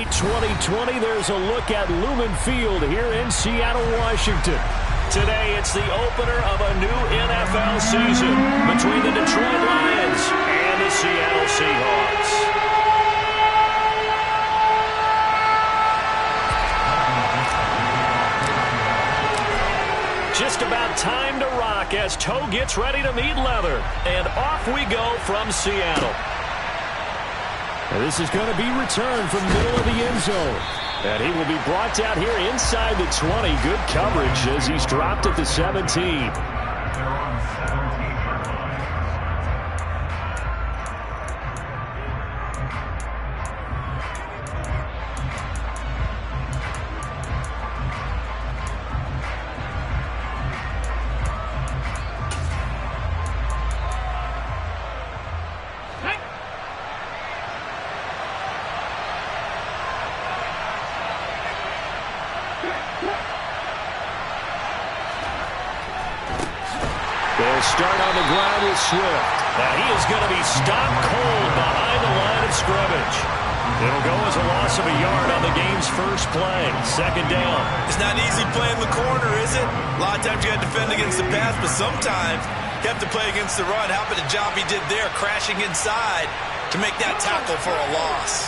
Tonight, 2020, there's a look at Lumen Field here in Seattle, Washington. Today, it's the opener of a new NFL season between the Detroit Lions and the Seattle Seahawks. Just about time to rock as toe gets ready to meet leather. And off we go from Seattle. This is going to be returned from the middle of the end zone. And he will be brought down here inside the 20. Good coverage as he's dropped at the 17. They'll start on the ground with Swift. Now he is going to be stopped cold behind the line of scrimmage. It'll go as a loss of a yard on the game's first play. Second down. It's not easy playing the corner, is it? A lot of times you got to defend against the pass, but sometimes you have to play against the run. How about the job he did there, crashing inside to make that tackle for a loss?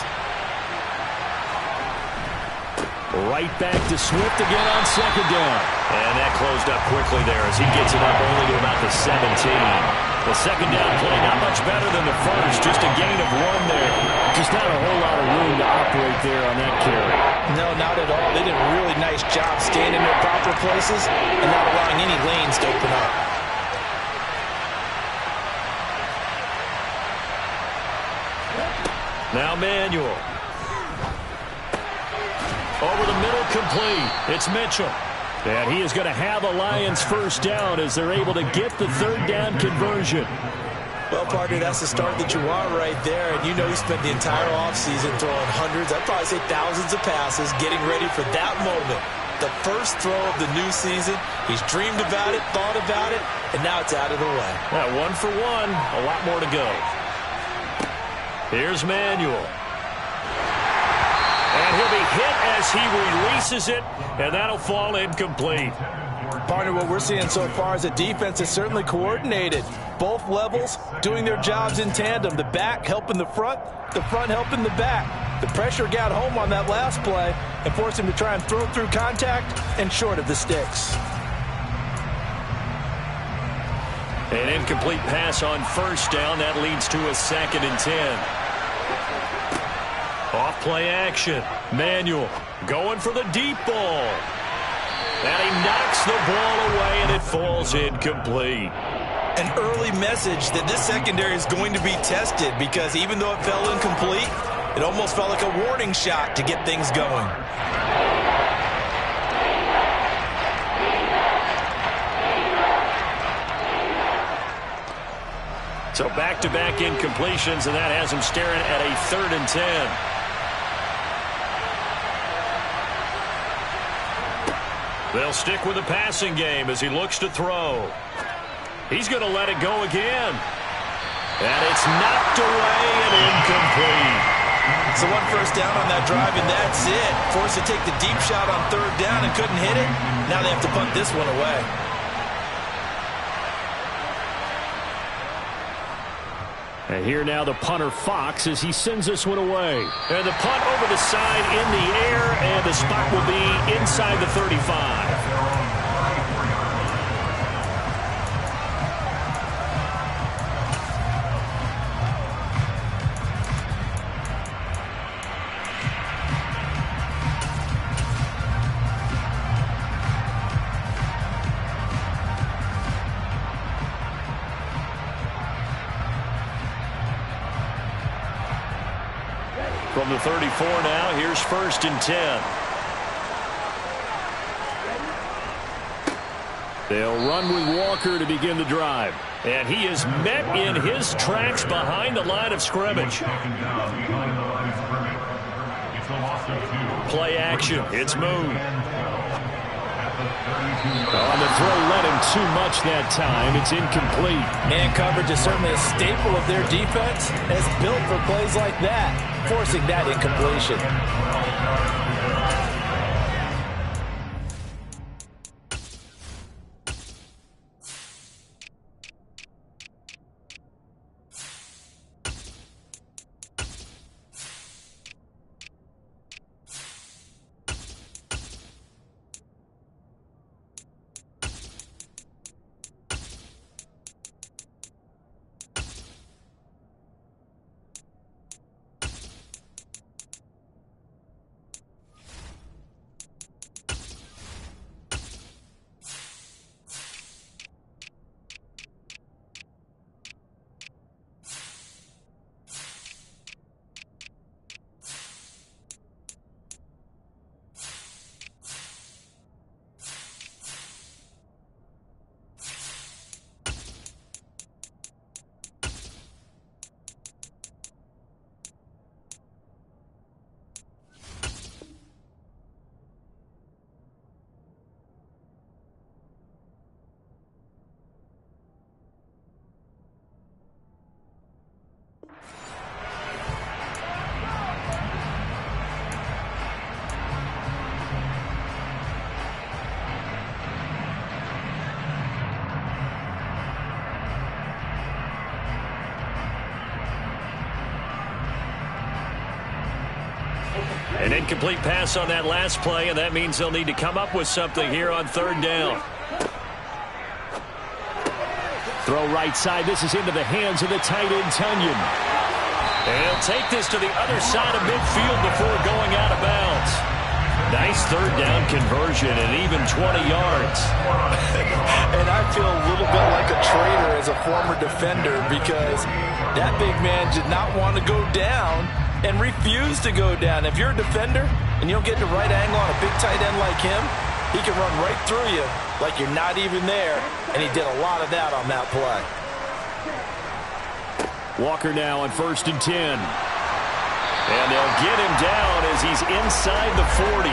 Right back to Swift again on second down. And that closed up quickly there as he gets it up only to about the 17. The second down play not much better than the first. Just a gain of 1 there. Just not a whole lot of room to operate there on that carry. No, not at all. They did a really nice job staying in their proper places and not allowing any lanes to open up. Now Manuel. Over the middle, complete. It's Mitchell. And he is going to have a Lions first down as they're able to get the third down conversion. Well, partner, that's the start that you want right there. And you know he spent the entire offseason throwing hundreds, I'd probably say thousands of passes, getting ready for that moment. The first throw of the new season. He's dreamed about it, thought about it, and now it's out of the way. Yeah, 1 for 1. A lot more to go. Here's Manuel. And he'll be hit as he releases it, and that'll fall incomplete. Partner, what we're seeing so far is a defense is certainly coordinated. Both levels doing their jobs in tandem. The back helping the front helping the back. The pressure got home on that last play and forced him to try and throw through contact and short of the sticks. An incomplete pass on first down. That leads to a 2nd and 10. Off play action. Manuel going for the deep ball. And he knocks the ball away, and it falls incomplete. An early message that this secondary is going to be tested because even though it fell incomplete, it almost felt like a warning shot to get things going. So back-to-back incompletions, and that has him staring at a 3rd and 10. They'll stick with the passing game as he looks to throw. He's going to let it go again. And it's knocked away and incomplete. So 1 first down on that drive, and that's it. Forced to take the deep shot on 3rd down and couldn't hit it. Now they have to punt this one away. And here now the punter Fox as he sends this one away. And the punt over the side in the air, and the spot will be inside the 35. From the 34 now, here's 1st and 10. They'll run with Walker to begin the drive. And he is met in his tracks behind the line of scrimmage. Play action. It's Moon. On the throw led him too much that time. It's incomplete. Man coverage is certainly a staple of their defense. It's built for plays like that, forcing that incompletion. An incomplete pass on that last play, and that means they'll need to come up with something here on third down. Throw right side. This is into the hands of the tight end, Tonyan. And he'll take this to the other side of midfield before going out of bounds. Nice third down conversion and even 20 yards. And I feel a little bit like a traitor as a former defender because that big man did not want to go down and refused to go down. If you're a defender and you don't get the right angle on a big tight end like him, he can run right through you like you're not even there, and he did a lot of that on that play. Walker now on 1st and 10. And they'll get him down as he's inside the 40.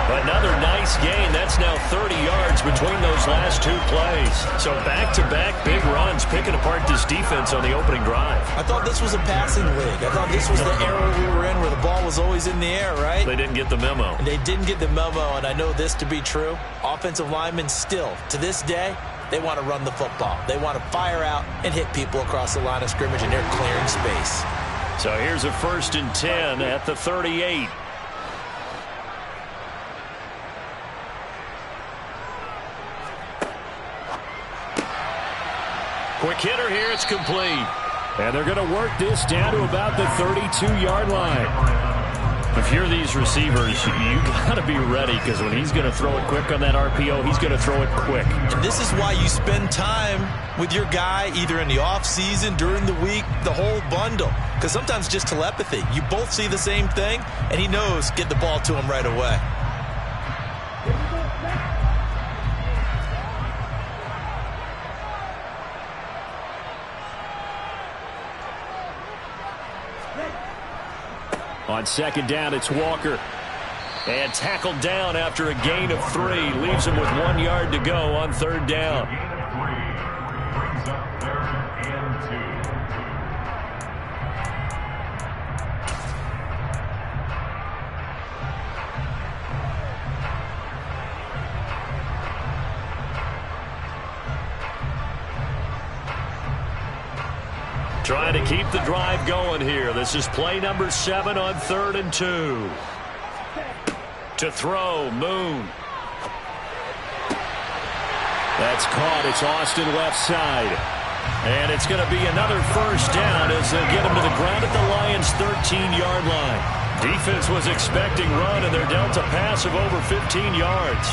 Another nice gain. That's now 30 yards between those last two plays. So back-to-back big runs picking apart this defense on the opening drive. I thought this was a passing league. I thought this was the era we were in where the ball was always in the air, right? They didn't get the memo. They didn't get the memo, and I know this to be true. Offensive linemen still, to this day, they want to run the football. They want to fire out and hit people across the line of scrimmage, and they're clearing space. So here's a 1st and 10 at the 38. Quick hitter here, it's complete. And they're going to work this down to about the 32-yard line. If you're these receivers, you got to be ready because when he's going to throw it quick on that RPO, he's going to throw it quick. And this is why you spend time with your guy either in the offseason, during the week, the whole bundle. Because sometimes just telepathy. You both see the same thing, and he knows get the ball to him right away. On 2nd down, it's Walker. And tackled down after a gain of 3. Leaves him with 1 yard to go on 3rd down. Trying to keep the drive going here. This is play number 7 on 3rd and 2. To throw, Moon. That's caught. It's Austin left side. And it's going to be another 1st down as they'll get him to the ground at the Lions' 13-yard line. Defense was expecting run, and they're dealt a pass of over 15 yards.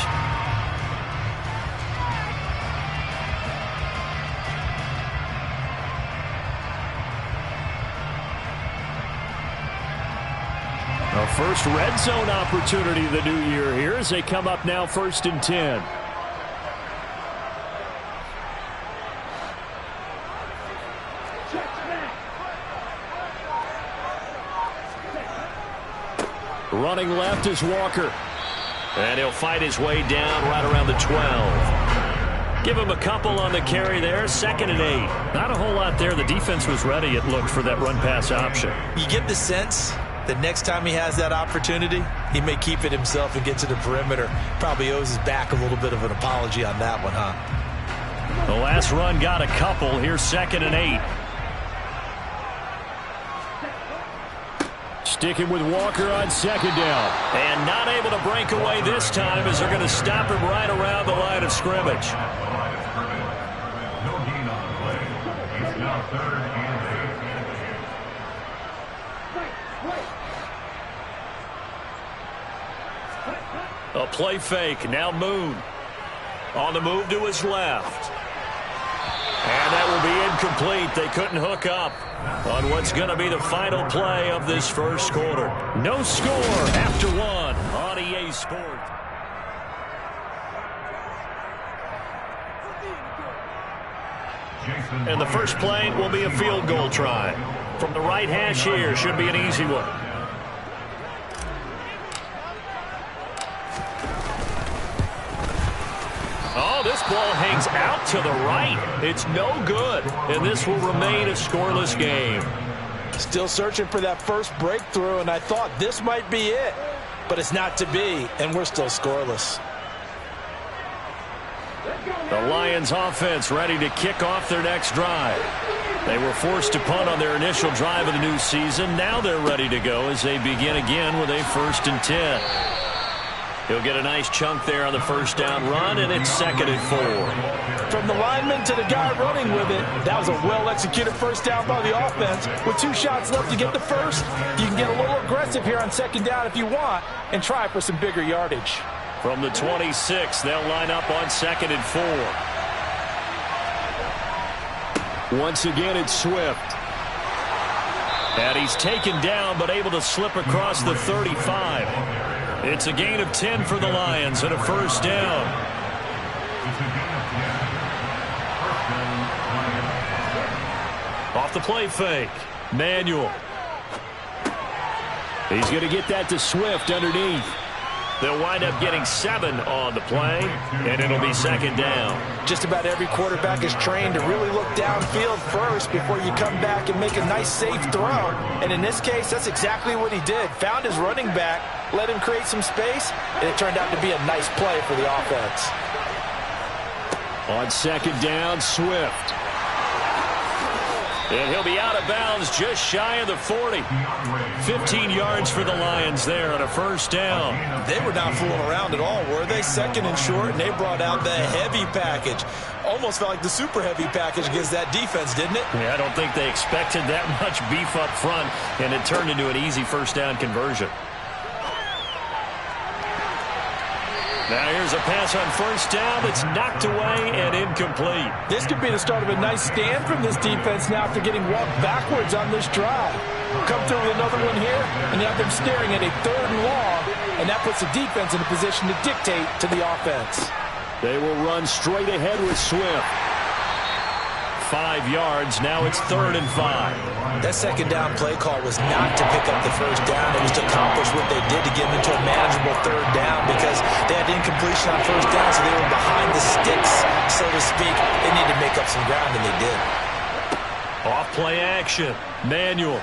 A first red zone opportunity the new year here as they come up now 1st and 10. Running left is Walker. And he'll fight his way down right around the 12. Give him a couple on the carry there. 2nd and 8. Not a whole lot there. The defense was ready, it looked, for that run-pass option. You get the sense that next time he has that opportunity, he may keep it himself and get to the perimeter. Probably owes his back a little bit of an apology on that one, huh? The last run got a couple. Here's 2nd and 8. Sticking with Walker on 2nd down. And not able to break away this time as they're going to stop him right around the line of scrimmage. No gain on the play. It's now 3rd and 8. A play fake. Now Moon. On the move to his left. And that will be incomplete. They couldn't hook up on what's going to be the final play of this first quarter. No score after 1 on EA Sports. And the first play will be a field goal try. From the right hash here, should be an easy one. Oh, this ball hangs out to the right. It's no good, and this will remain a scoreless game. Still searching for that first breakthrough, and I thought this might be it. But it's not to be, and we're still scoreless. The Lions offense ready to kick off their next drive. They were forced to punt on their initial drive of the new season. Now they're ready to go as they begin again with a 1st and 10. He'll get a nice chunk there on the first down run, and it's 2nd and 4. From the lineman to the guy running with it, that was a well-executed first down by the offense. With 2 shots left to get the first, you can get a little aggressive here on 2nd down if you want and try for some bigger yardage. From the 26, they'll line up on 2nd and 4. Once again, it's Swift. And he's taken down, but able to slip across the 35. It's a gain of 10 for the Lions and a first down. Off the play fake. Manuel. He's going to get that to Swift underneath. They'll wind up getting 7 on the play, and it'll be 2nd down. Just about every quarterback is trained to really look downfield first before you come back and make a nice, safe throw. And in this case, that's exactly what he did. Found his running back, let him create some space, and it turned out to be a nice play for the offense. On 2nd down, Swift. And he'll be out of bounds just shy of the 40. 15 yards for the Lions there on a first down. They were not fooling around at all, were they? 2nd and short, and they brought out the heavy package. Almost felt like the super heavy package against that defense, didn't it? Yeah, I don't think they expected that much beef up front, and it turned into an easy first down conversion. Now here's a pass on first down that's knocked away and incomplete. This could be the start of a nice stand from this defense now after getting walked backwards on this drive. Come through with another one here, and you have them staring at a 3rd and long, and that puts the defense in a position to dictate to the offense. They will run straight ahead with Swift. 5 yards. Now it's 3rd and 5. That 2nd down play call was not to pick up the first down. It was to accomplish what they did to get them into a manageable 3rd down because they had incompletion on first down, so they were behind the sticks, so to speak. They needed to make up some ground, and they did. Off play action. Manuel.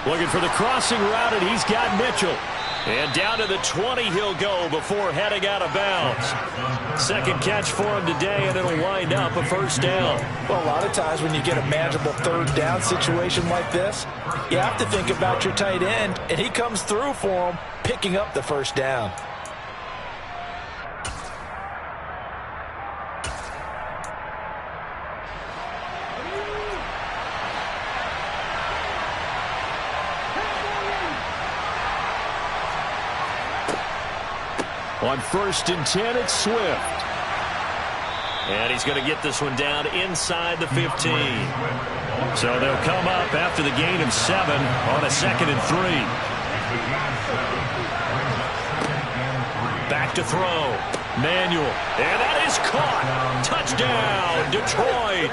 Looking for the crossing route, and he's got Mitchell. And down to the 20 he'll go before heading out of bounds. 2nd catch for him today, and it'll wind up a first down. Well, a lot of times when you get a manageable 3rd down situation like this, you have to think about your tight end, and he comes through for him, picking up the first down. On 1st and 10, it's Swift. And he's going to get this one down inside the 15. So they'll come up after the gain of 7 on a 2nd and 3. Back to throw. Manuel. And that is caught. Touchdown, Detroit.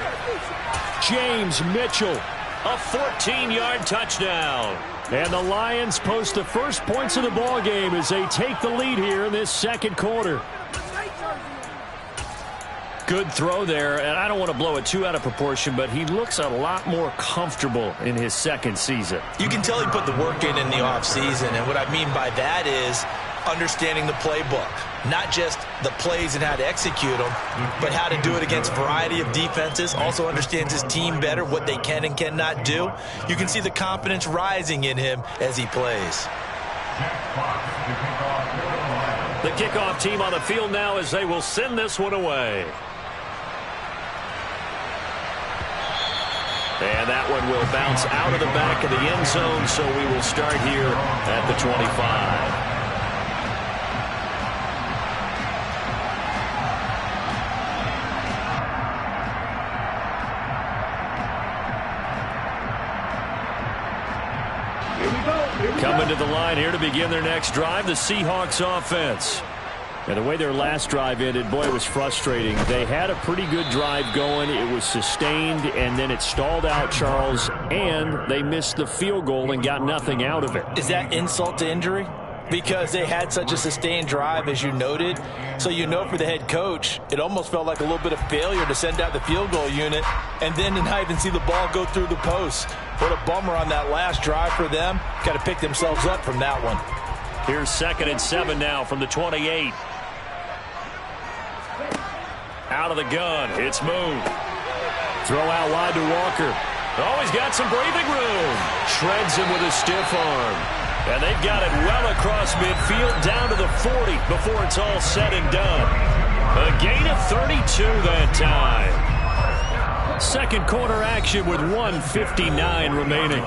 James Mitchell. A 14-yard touchdown. And the Lions post the first points of the ball game as they take the lead here in this 2nd quarter. Good throw there, and I don't want to blow it too out of proportion, but he looks a lot more comfortable in his second season. You can tell he put the work in the offseason, and what I mean by that is understanding the playbook. Not just the plays and how to execute them, but how to do it against a variety of defenses. Also understands his team better, what they can and cannot do. You can see the confidence rising in him as he plays. The kickoff team on the field now as they will send this one away. And that one will bounce out of the back of the end zone, so we will start here at the 25. Coming to the line here to begin their next drive, the Seahawks offense. And the way their last drive ended, boy, it was frustrating. They had a pretty good drive going. It was sustained, and then it stalled out, Charles, and they missed the field goal and got nothing out of it. Is that insult to injury? Because they had such a sustained drive, as you noted. So you know for the head coach, it almost felt like a little bit of failure to send out the field goal unit and then to not even see the ball go through the post. What a bummer on that last drive for them. Got to pick themselves up from that one. Here's 2nd and 7 now from the 28. Out of the gun, it's Moon. Throw out wide to Walker. Oh, he's got some breathing room. Shreds him with a stiff arm. And they've got it well across midfield down to the 40 before it's all said and done. A gain of 32 that time. Second quarter action with 1:59 remaining.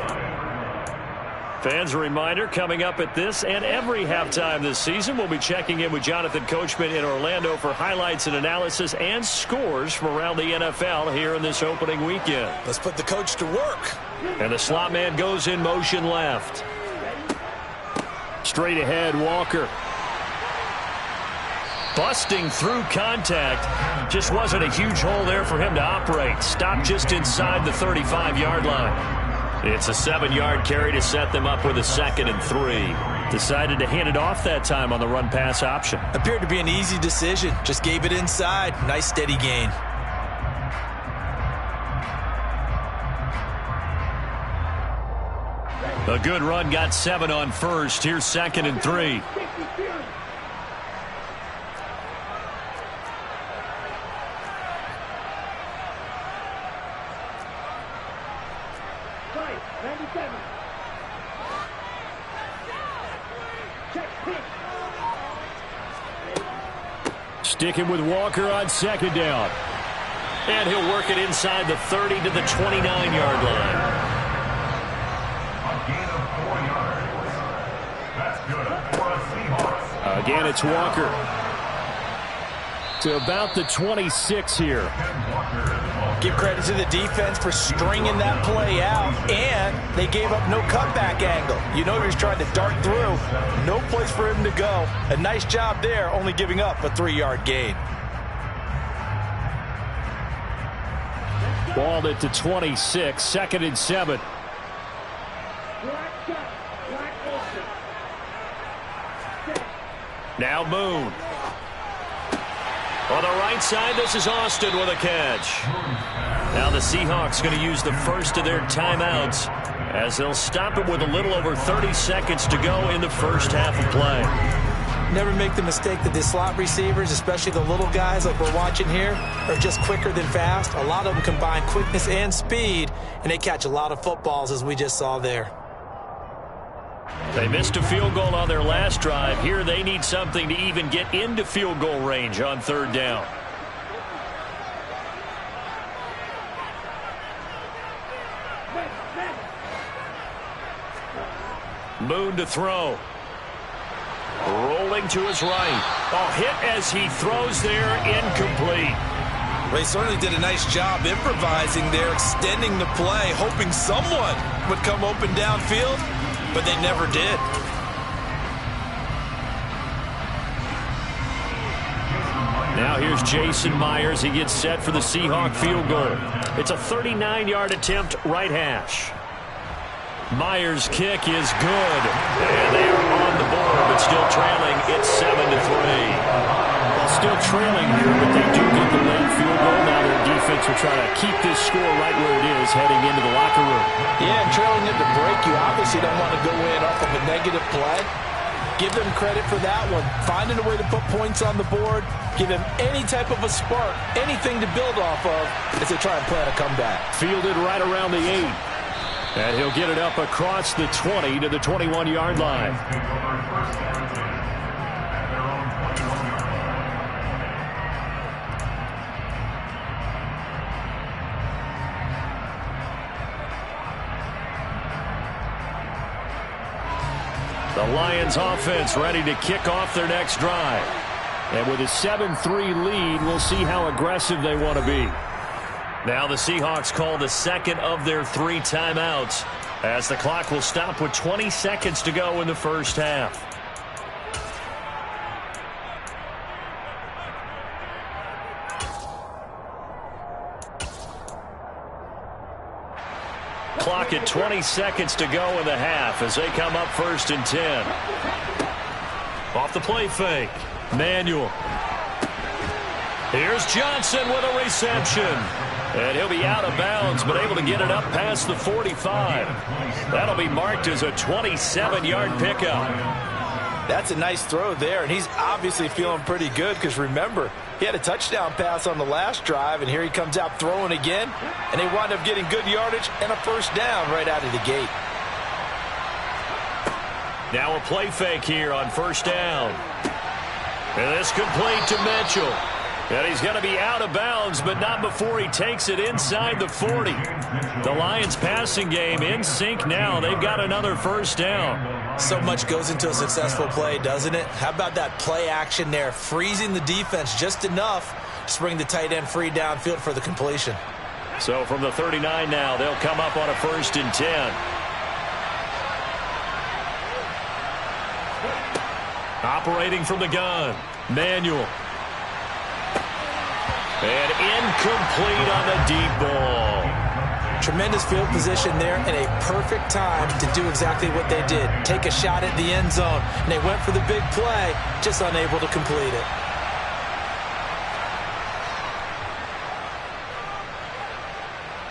Fans, a reminder, coming up at this and every halftime this season, we'll be checking in with Jonathan Coachman in Orlando for highlights and analysis and scores from around the NFL here in this opening weekend. Let's put the coach to work. And the slot man goes in motion left. Straight ahead, Walker. Busting through contact. Just wasn't a huge hole there for him to operate. Stopped just inside the 35-yard line. It's a 7-yard carry to set them up with a 2nd and 3. Decided to hand it off that time on the run-pass option. Appeared to be an easy decision. Just gave it inside. Nice steady gain. A good run, got 7 on first. Here's 2nd and 3. Sticking with Walker on 2nd down. And he'll work it inside the 30 to the 29-yard line. Again, it's Walker to about the 26 here. Give credit to the defense for stringing that play out, and they gave up no cutback angle. You know he was trying to dart through. No place for him to go. A nice job there, only giving up a 3-yard gain. Balled it to 26, 2nd and 7. Now Moon. On the right side, this is Austin with a catch. Now the Seahawks going to use the first of their timeouts as they'll stop it with a little over 30 seconds to go in the first half of play. Never make the mistake that the slot receivers, especially the little guys like we're watching here, are just quicker than fast. A lot of them combine quickness and speed, and they catch a lot of footballs, as we just saw there. They missed a field goal on their last drive. Here they need something to even get into field goal range on 3rd down. Moon to throw. Rolling to his right. Oh, hit as he throws there, incomplete. Well, he certainly did a nice job improvising there, extending the play, hoping someone would come open downfield, but they never did. Now here's Jason Myers. He gets set for the Seahawk field goal. It's a 39-yard attempt, right hash. Myers' kick is good. And they are on the board, but still trailing. It's 7-3. Well, still trailing here, but they do get the late field to try to keep this score right where it is heading into the locker room. Yeah, and trailing into break, you obviously don't want to go in off of a negative play. Give them credit for that one. Finding a way to put points on the board, give them any type of a spark, anything to build off of as they try and plan a comeback. Fielded right around the 8. And he'll get it up across the 20 to the 21-yard line. The Lions offense ready to kick off their next drive. And with a 7-3 lead, we'll see how aggressive they want to be. Now the Seahawks call the second of their 3 timeouts as the clock will stop with 20 seconds to go in the first half. Clock at 20 seconds to go in the half as they come up 1st and 10. Off the play fake. Manuel. Here's Johnson with a reception. And he'll be out of bounds, but able to get it up past the 45. That'll be marked as a 27-yard pickup. That's a nice throw there, and he's obviously feeling pretty good because, remember, he had a touchdown pass on the last drive, and here he comes out throwing again, and they wind up getting good yardage and a first down right out of the gate. Now a play fake here on 1st down. And this complete to Mitchell. And he's going to be out of bounds, but not before he takes it inside the 40. The Lions passing game in sync now. They've got another first down. So much goes into a successful play, doesn't it? How about that play action there, freezing the defense just enough to bring the tight end free downfield for the completion. So from the 39 now, they'll come up on a 1st and 10. Operating from the gun, Manuel. And incomplete on the deep ball. Tremendous field position there and a perfect time to do exactly what they did. Take a shot at the end zone. And they went for the big play, just unable to complete it.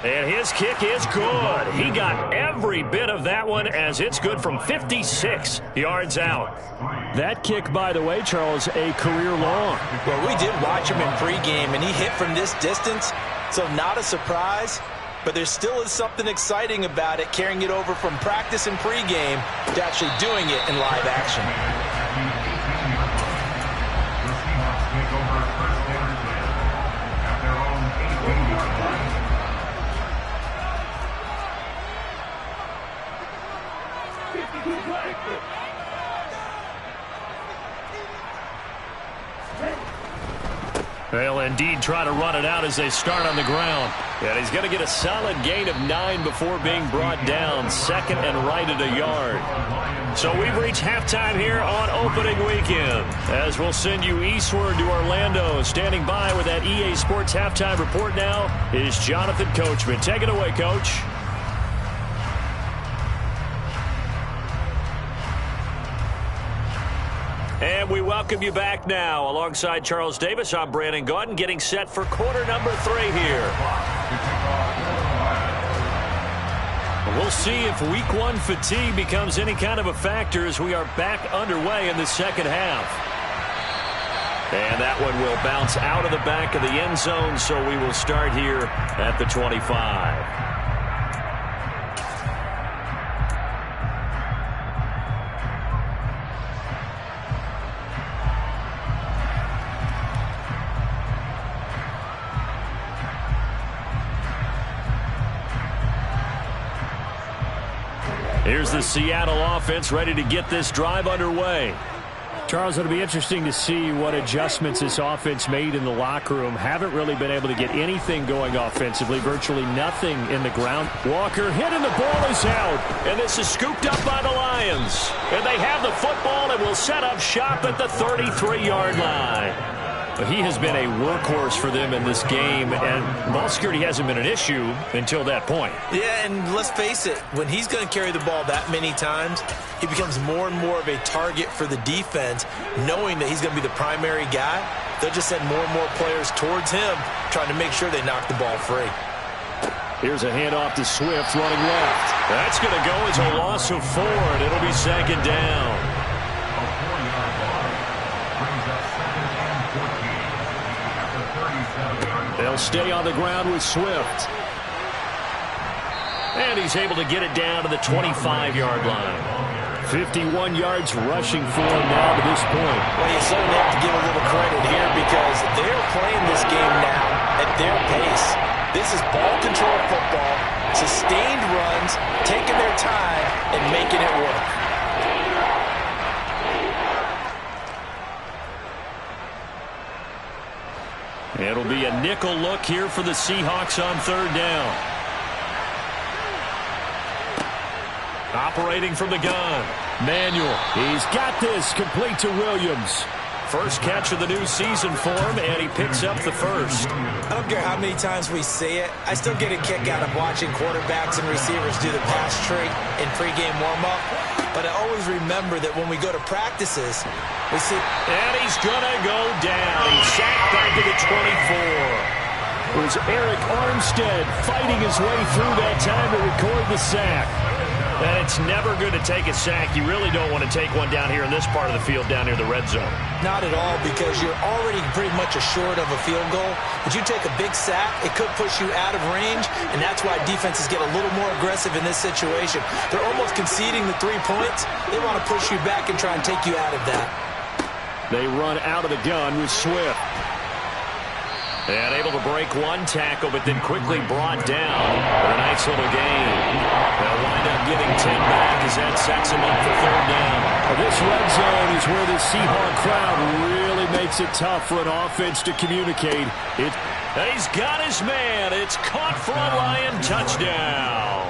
And his kick is good. He got every bit of that one as it's good from 56 yards out. That kick, by the way, Charles, a career long. Well, we did watch him in pregame, and he hit from this distance, so not a surprise. But there still is something exciting about it, carrying it over from practice and pregame to actually doing it in live action. They'll indeed try to run it out as they start on the ground. And he's going to get a solid gain of 9 before being brought down. 2nd and right at a yard. So we've reached halftime here on opening weekend. As we'll send you eastward to Orlando. Standing by with that EA Sports halftime report now is Jonathan Coachman. Take it away, Coach. And we welcome you back now. Alongside Charles Davis, I'm Brandon Gaudin, getting set for quarter number 3 here. We'll see if week 1 fatigue becomes any kind of a factor as we are back underway in the second half. And that one will bounce out of the back of the end zone, so we will start here at the 25. Here's the Seattle offense ready to get this drive underway. Charles, it'll be interesting to see what adjustments this offense made in the locker room. Haven't really been able to get anything going offensively, virtually nothing in the ground. Walker hit and the ball is out. And this is scooped up by the Lions. And they have the football and will set up shop at the 33-yard line. He has been a workhorse for them in this game, and ball security hasn't been an issue until that point. Yeah, and let's face it, when he's going to carry the ball that many times, he becomes more and more of a target for the defense, knowing that he's going to be the primary guy. they'll just send more and more players towards him, trying to make sure they knock the ball free. Here's a handoff to Swift running left. That's going to go as a loss of 4, and it'll be second down. A 4-yard loss brings up 2nd and 14 at the 37-yard line. They'll stay on the ground with Swift. And he's able to get it down to the 25-yard line. 51 yards rushing for him now to this point. Well, you certainly have to give a little credit here because they're playing this game now at their pace. This is ball control football, sustained runs, taking their time and making it work. It'll be a nickel look here for the Seahawks on 3rd down. Operating from the gun. Manuel. He's got this. Complete to Williams. First catch of the new season for him, and he picks up the first. I don't care how many times we say it. I still get a kick out of watching quarterbacks and receivers do the pass trick in pregame warm-up. But I always remember that when we go to practices, we see... And he's going to go down. He's sacked back to the 24. It was Eric Armstead fighting his way through that time to record the sack. And it's never good to take a sack. You really don't want to take one down here in this part of the field, down near the red zone. Not at all, because you're already pretty much assured of a field goal. But you take a big sack, it could push you out of range, and that's why defenses get a little more aggressive in this situation. They're almost conceding the 3 points. They want to push you back and try and take you out of that. They run out of the gun with Swift. And able to break one tackle, but then quickly brought down for a nice little gain. They'll wind up getting 10 back as that sets him up for 3rd down. This red zone is where the Seahawk crowd really makes it tough for an offense to communicate. And he's got his man. It's caught for a Lion touchdown.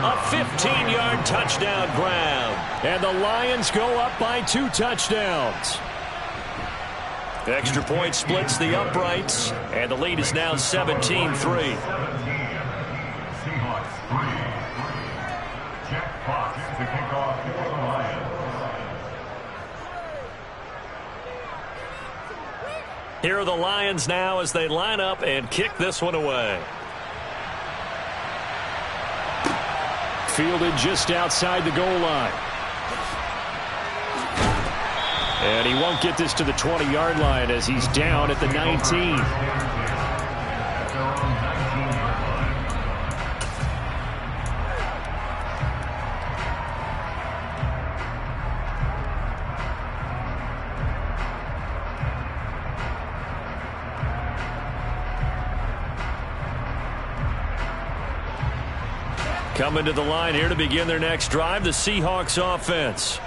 A 15-yard touchdown grab. And the Lions go up by 2 touchdowns. Extra point splits the uprights, and the lead is now 17-3. 17. Seahawks 3. Jack Fox to kick off for the Lions. Here are the Lions now as they line up and kick this one away. Fielded just outside the goal line. And he won't get this to the 20-yard line as he's down at the 19. Coming to the line here to begin their next drive, the Seahawks offense.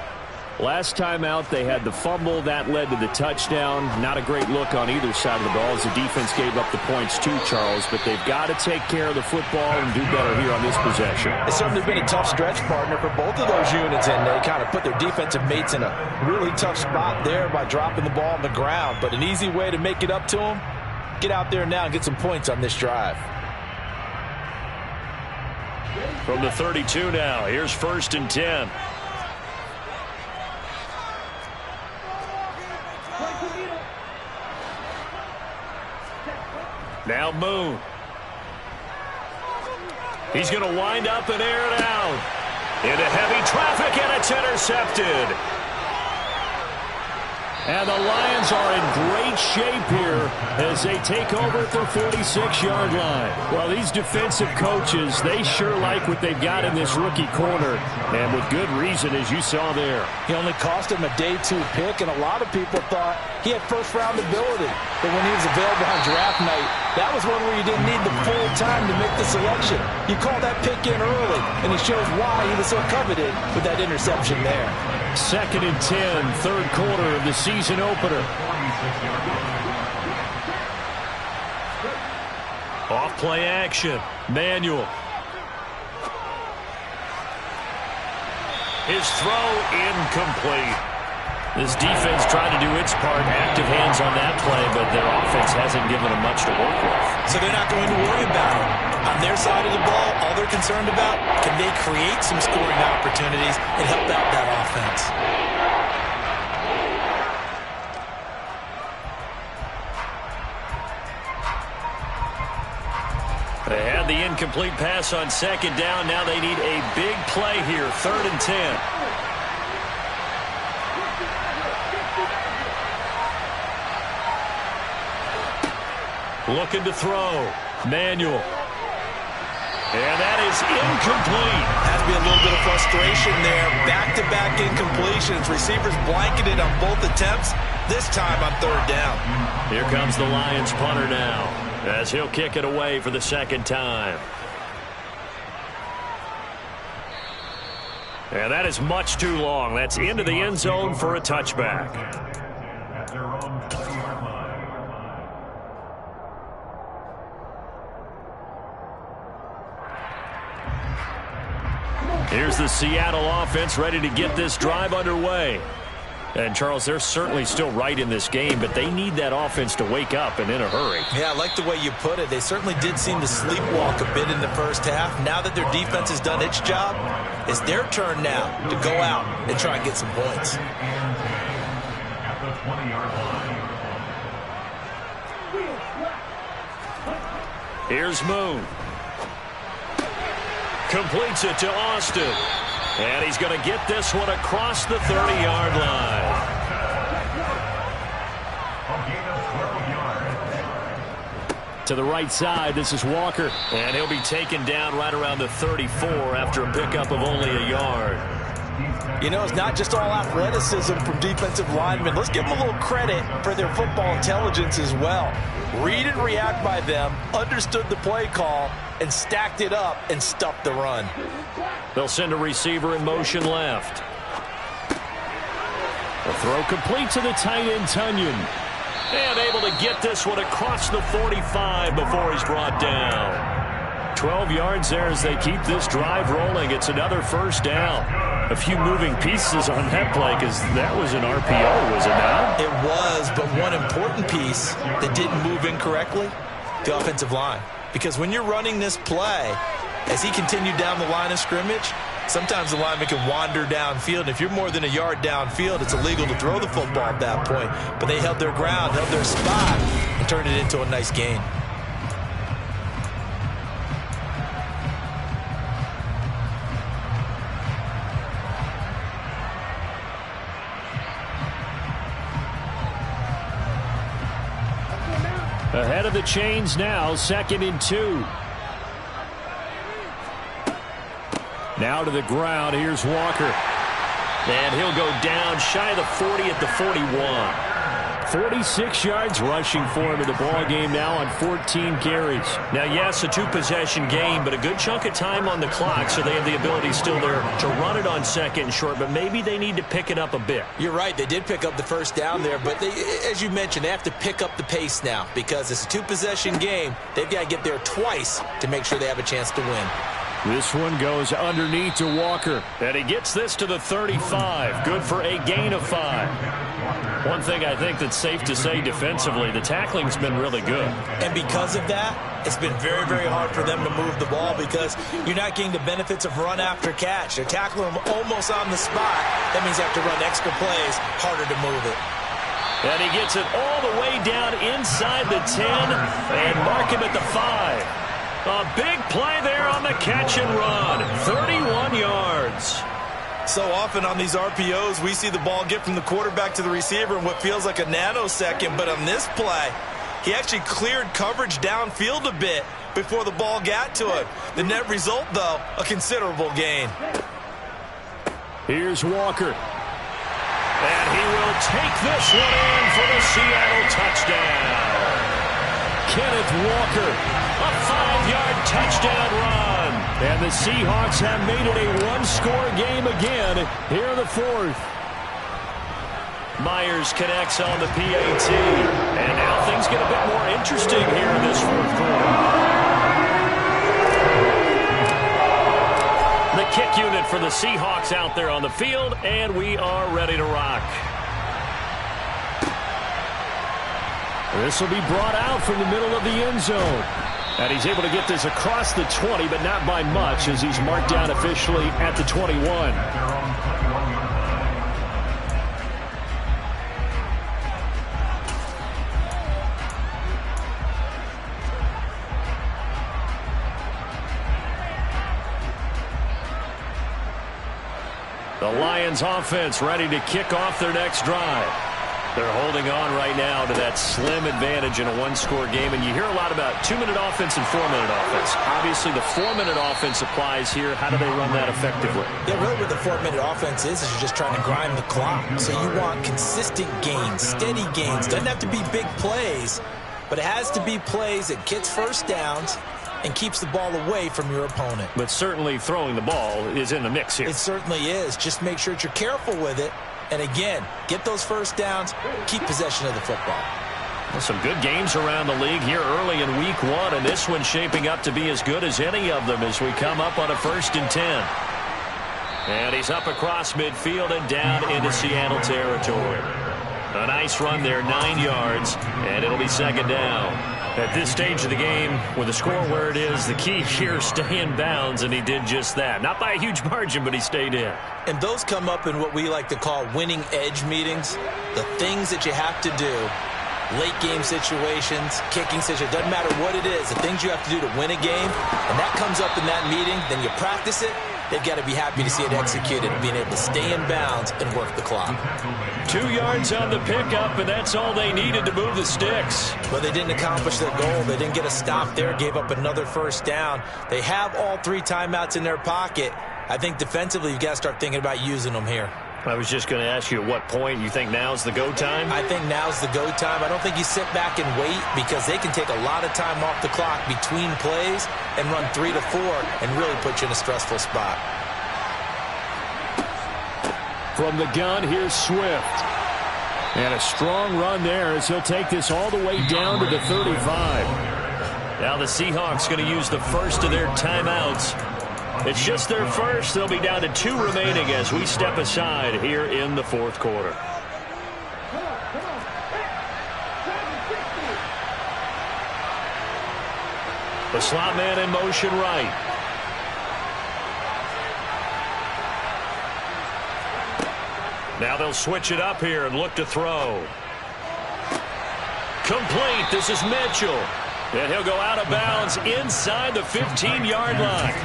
Last time out, they had the fumble. That led to the touchdown. Not a great look on either side of the ball as the defense gave up the points too, Charles. But they've got to take care of the football and do better here on this possession. It's certainly been a tough stretch, partner, for both of those units, and they kind of put their defensive mates in a really tough spot there by dropping the ball on the ground. But an easy way to make it up to them, get out there now and get some points on this drive. From the 32 now, here's 1st and 10. Now Moon. He's going to wind up and air it out. Into heavy traffic, and it's intercepted. And the Lions are in great shape here as they take over at their 46-yard line. Well, these defensive coaches, they sure like what they've got in this rookie corner, and with good reason, as you saw there. He only cost him a day 2 pick, and a lot of people thought he had first-round ability. But when he was available on draft night, that was one where you didn't need the full time to make the selection. You call that pick in early, and it shows why he was so coveted with that interception there. 2nd and 10, 3rd quarter of the season opener. Off play action. Manuel. His throw incomplete. This defense trying to do its part. Active hands on that play, but their offense hasn't given them much to work with. So they're not going to worry about it. On their side of the ball, all they're concerned about, can they create some scoring opportunities and help out that offense? They had the incomplete pass on second down. Now they need a big play here, 3rd and 10. Looking to throw. Manuel. And that is incomplete. Has to be a little bit of frustration there. Back-to-back incompletions. Receivers blanketed on both attempts. This time on 3rd down. Here comes the Lions punter now, as he'll kick it away for the 2nd time. And that is much too long. That's into the end zone for a touchback. At their own 20-yard line. Here's the Seattle offense ready to get this drive underway. And, Charles, they're certainly still right in this game, but they need that offense to wake up and in a hurry. Yeah, I like the way you put it. They certainly did seem to sleepwalk a bit in the first half. Now that their defense has done its job, it's their turn now to go out and try and get some points. At the 20-yard line. Here's Moon. Completes it to Austin. And he's going to get this one across the 30-yard line. A gain of 12 yards. To the right side, this is Walker. And he'll be taken down right around the 34 after a pickup of only a yard. You know, it's not just all athleticism from defensive linemen. Let's give them a little credit for their football intelligence as well. Read and react by them, understood the play call, and stacked it up and stuffed the run. They'll send a receiver in motion left. The throw complete to the tight end, Tunyon. And able to get this one across the 45 before he's brought down. 12 yards there as they keep this drive rolling. It's another 1st down. A few moving pieces on that play because that was an RPO, was it not? It was, but one important piece that didn't move incorrectly, the offensive line. Because when you're running this play, as he continued down the line of scrimmage, sometimes the lineman can wander downfield. If you're more than a yard downfield, it's illegal to throw the football at that point. But they held their ground, held their spot, and turned it into a nice gain. Ahead of the chains now, 2nd and 2. Now to the ground, here's Walker. And he'll go down shy of the 40 at the 41. 46 yards rushing for him in the ball game now on 14 carries. Now, yes, a 2-possession game, but a good chunk of time on the clock, so they have the ability still there to run it on 2nd and short, but maybe they need to pick it up a bit. You're right. They did pick up the 1st down there, but they, as you mentioned, they have to pick up the pace now because it's a 2-possession game. They've got to get there twice to make sure they have a chance to win. This one goes underneath to Walker. And he gets this to the 35. Good for a gain of 5. One thing I think that's safe to say defensively, the tackling's been really good. And because of that, it's been very, very hard for them to move the ball because you're not getting the benefits of run after catch. They're tackling them almost on the spot. That means you have to run extra plays, harder to move it. And he gets it all the way down inside the 10 and mark him at the 5. A big play there on the catch and run. 31 yards. So often on these RPOs, we see the ball get from the quarterback to the receiver in what feels like a nanosecond. But on this play, he actually cleared coverage downfield a bit before the ball got to him. The net result, though, a considerable gain. Here's Walker. And he will take this one in for the Seattle touchdown. Kenneth Walker. A 5-yard touchdown run. And the Seahawks have made it a 1-score game again here in the 4th. Myers connects on the PAT. And now things get a bit more interesting here in this 4th quarter. The kick unit for the Seahawks out there on the field, and we are ready to rock. This will be brought out from the middle of the end zone. And he's able to get this across the 20, but not by much as he's marked down officially at the 21. The Lions offense ready to kick off their next drive. They're holding on right now to that slim advantage in a one-score game, and you hear a lot about 2-minute offense and 4-minute offense. Obviously, the 4-minute offense applies here. How do they run that effectively? Yeah, really what the 4-minute offense is you're just trying to grind the clock. So you want consistent gains, steady gains. Doesn't have to be big plays, but it has to be plays that gets first downs and keeps the ball away from your opponent. But certainly throwing the ball is in the mix here. It certainly is. Just make sure that you're careful with it. And again, get those first downs, keep possession of the football. Well, some good games around the league here early in week 1, and this one's shaping up to be as good as any of them as we come up on a 1st and 10. And he's up across midfield and down into Seattle territory. A nice run there, 9 yards, and it'll be 2nd down. At this stage of the game, with the score where it is, the key here is stay in bounds, and he did just that. Not by a huge margin, but he stayed in. And those come up in what we like to call winning edge meetings. The things that you have to do, late game situations, kicking situations, doesn't matter what it is, the things you have to do to win a game, and that comes up in that meeting, then you practice it. They've got to be happy to see it executed, being able to stay in bounds and work the clock. 2 yards on the pickup, and that's all they needed to move the sticks. But they didn't accomplish their goal. They didn't get a stop there, gave up another first down. They have all 3 timeouts in their pocket. I think defensively, you've got to start thinking about using them here. I was just going to ask you at what point you think now's the go time? I think now's the go time. I don't think you sit back and wait because they can take a lot of time off the clock between plays and run 3 to 4 and really put you in a stressful spot. From the gun, here's Swift. And a strong run there as he'll take this all the way down to the 35. Now the Seahawks going to use the first of their timeouts. It's just their first. They'll be down to 2 remaining as we step aside here in the 4th quarter. The slot man in motion right. Now they'll switch it up here and look to throw. Complete. This is Mitchell. And he'll go out of bounds inside the 15-yard line.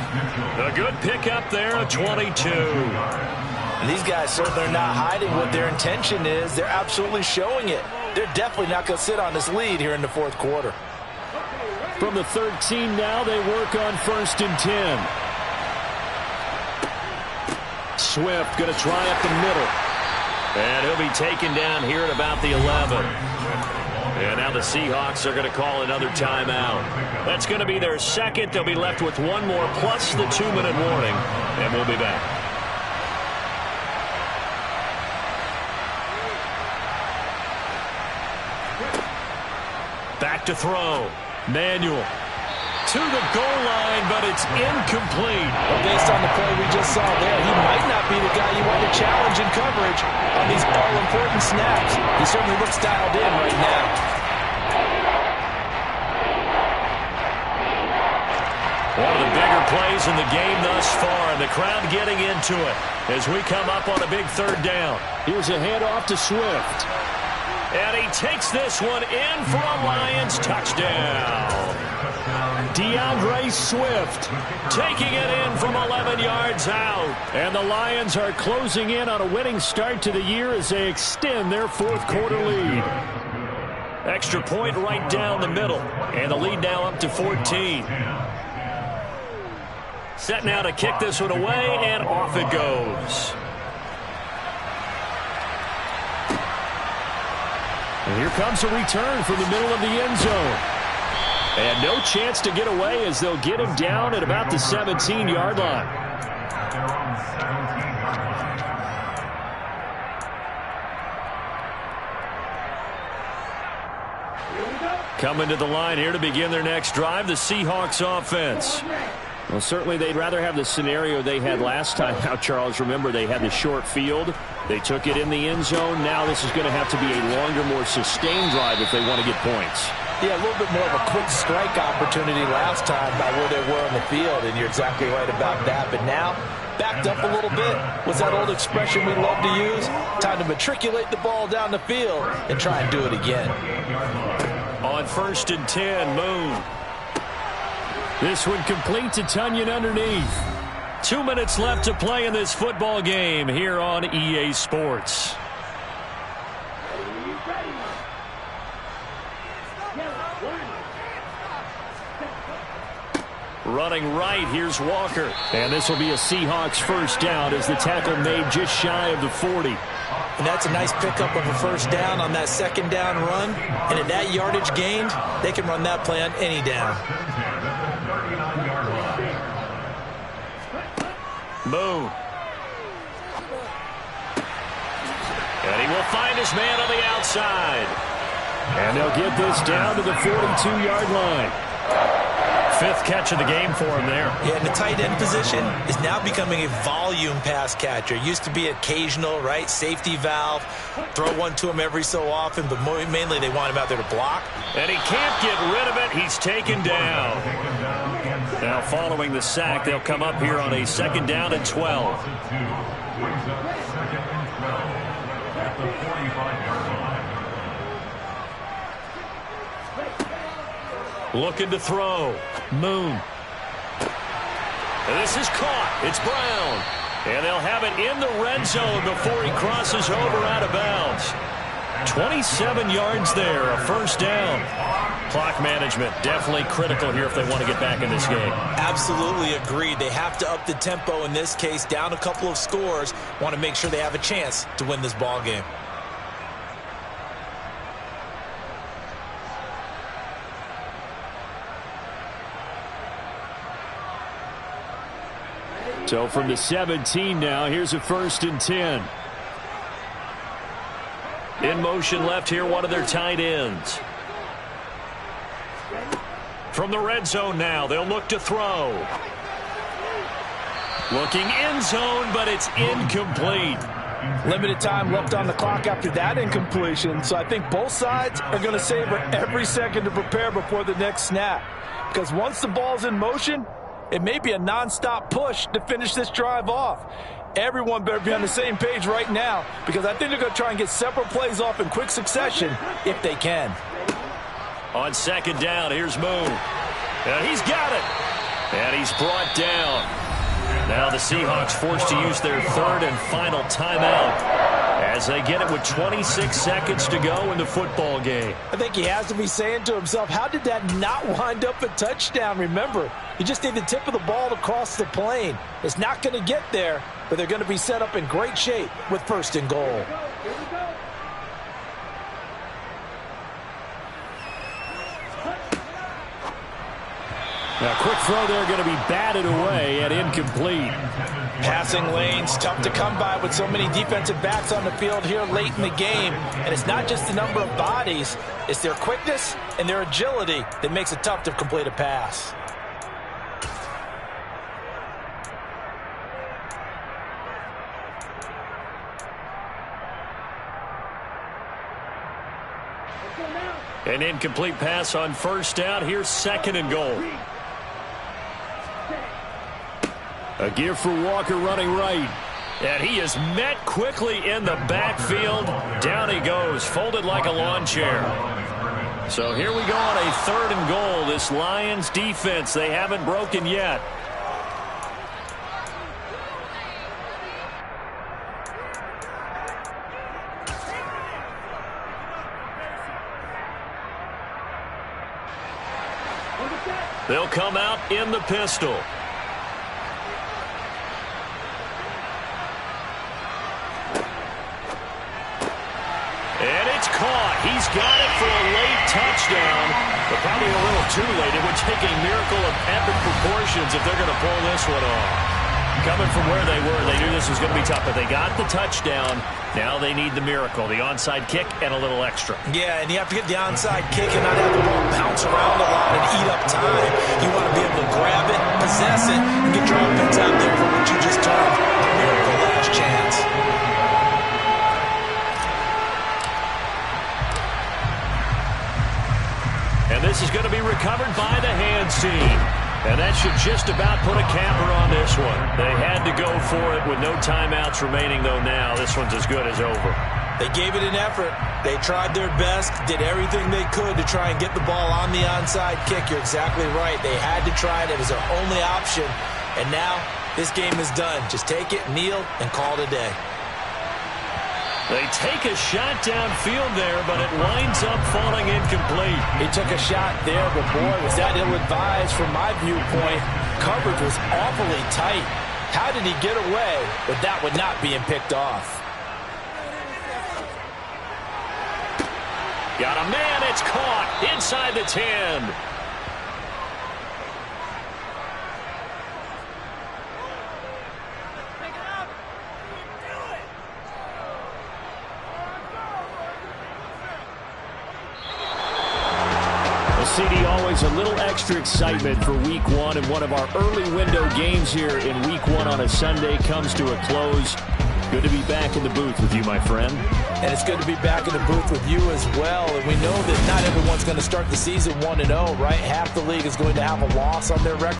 A good pickup there, a 22. And these guys certainly are not hiding what their intention is. They're absolutely showing it. They're definitely not going to sit on this lead here in the 4th quarter. From the 13 now, they work on 1st and 10. Swift going to try up the middle. And he'll be taken down here at about the 11. And now the Seahawks are going to call another timeout. That's going to be their second. They'll be left with 1 more plus the 2-minute warning. And we'll be back. Back to throw. Manuel. To the goal line, but it's incomplete. Well, based on the play we just saw there, he might not be the guy you want to challenge in coverage on these all-important snaps. He certainly looks dialed in right now. One of the bigger plays in the game thus far, and the crowd getting into it as we come up on a big 3rd down. Here's a handoff to Swift. And he takes this one in for a Lions touchdown. DeAndre Swift taking it in from 11 yards out. And the Lions are closing in on a winning start to the year as they extend their 4th quarter lead. Extra point right down the middle. And the lead now up to 14. Set now to kick this one away, and off it goes. And here comes a return from the middle of the end zone. And no chance to get away as they'll get him down at about the 17-yard line. Coming to the line here to begin their next drive, the Seahawks offense. Well, certainly they'd rather have the scenario they had last time. Now, Charles, remember they had the short field. They took it in the end zone. Now this is going to have to be a longer, more sustained drive if they want to get points. Yeah, a little bit more of a quick strike opportunity last time by where they were on the field, and you're exactly right about that. But now, backed up a little bit. What's that old expression we love to use? Time to matriculate the ball down the field and try and do it again. On 1st and 10, Moon. This one complete to Tunyon underneath. 2 minutes left to play in this football game here on EA Sports. Running right, here's Walker. And this will be a Seahawks first down as the tackle made just shy of the 40. And that's a nice pickup of a first down on that second down run. And at that yardage gained, they can run that play on any down. Moon. And he will find his man on the outside. And they'll get this down to the 42-yard line. 5th catch of the game for him there. Yeah, and the tight end position is now becoming a volume pass catcher. Used to be occasional, right? Safety valve. Throw one to him every so often, but mainly they want him out there to block. And he can't get rid of it. He's taken down. Now following the sack, they'll come up here on a 2nd down and 12. Looking to throw. Moon. And this is caught. It's Brown. And they'll have it in the red zone before he crosses over out of bounds. 27 yards there, a first down. Clock management definitely critical here if they want to get back in this game. Absolutely agreed. They have to up the tempo in this case, down a couple of scores. Want to make sure they have a chance to win this ball game. So from the 17 now, here's a 1st and 10. In motion left here, one of their tight ends. From the red zone now, they'll look to throw. Looking end zone, but it's incomplete. Limited time left on the clock after that incompletion, so I think both sides are going to savor every second to prepare before the next snap. Because once the ball's in motion, it may be a nonstop push to finish this drive off. Everyone better be on the same page right now, because I think they're going to try and get several plays off in quick succession if they can. On 2nd down, here's Moon. And he's got it. And he's brought down. Now the Seahawks forced to use their 3rd and final timeout as they get it with 26 seconds to go in the football game. I think he has to be saying to himself, how did that not wind up a touchdown? Remember, you just need the tip of the ball to cross the plane. It's not going to get there, but they're going to be set up in great shape with 1st and goal. Now, quick throw there going to be batted away and incomplete. Passing lanes, tough to come by with so many defensive backs on the field here late in the game. And it's not just the number of bodies, it's their quickness and their agility that makes it tough to complete a pass. An incomplete pass on 1st down. Here's 2nd and goal. A give for Walker running right. And he is met quickly in the backfield. Down he goes, folded like a lawn chair. So here we go on a 3rd and goal. This Lions defense, they haven't broken yet. They'll come out in the pistol. And it's caught. He's got it for a late touchdown, but probably a little too late. It would take a miracle of epic proportions if they're going to pull this one off. Coming from where they were, they knew this was going to be tough, but they got the touchdown. Now they need the miracle, the onside kick and a little extra. Yeah, and you have to get the onside kick and not have the ball bounce around a lot and eat up time. You want to be able to grab it, possess it, and get your offense out there for what you just termed the miracle last chance. And this is going to be recovered by the hands team. And that should just about put a capper on this one. They had to go for it with no timeouts remaining, though now this one's as good as over. They gave it an effort. They tried their best, did everything they could to try and get the ball on the onside kick. You're exactly right. They had to try it. It was their only option. And now This game is done. Just take it, kneel, and call it a day. They take a shot downfield there, but it winds up falling incomplete. He took a shot there, but boy, was that ill-advised from my viewpoint. Coverage was awfully tight. How did he get away with that one not being picked off? Got a man, it's caught inside the 10. CD, always a little extra excitement for Week 1, and one of our early window games here in Week 1 on a Sunday comes to a close. Good to be back in the booth with you, my friend. And it's good to be back in the booth with you as well. And we know that not everyone's going to start the season 1-0, right? Half the league is going to have a loss on their record.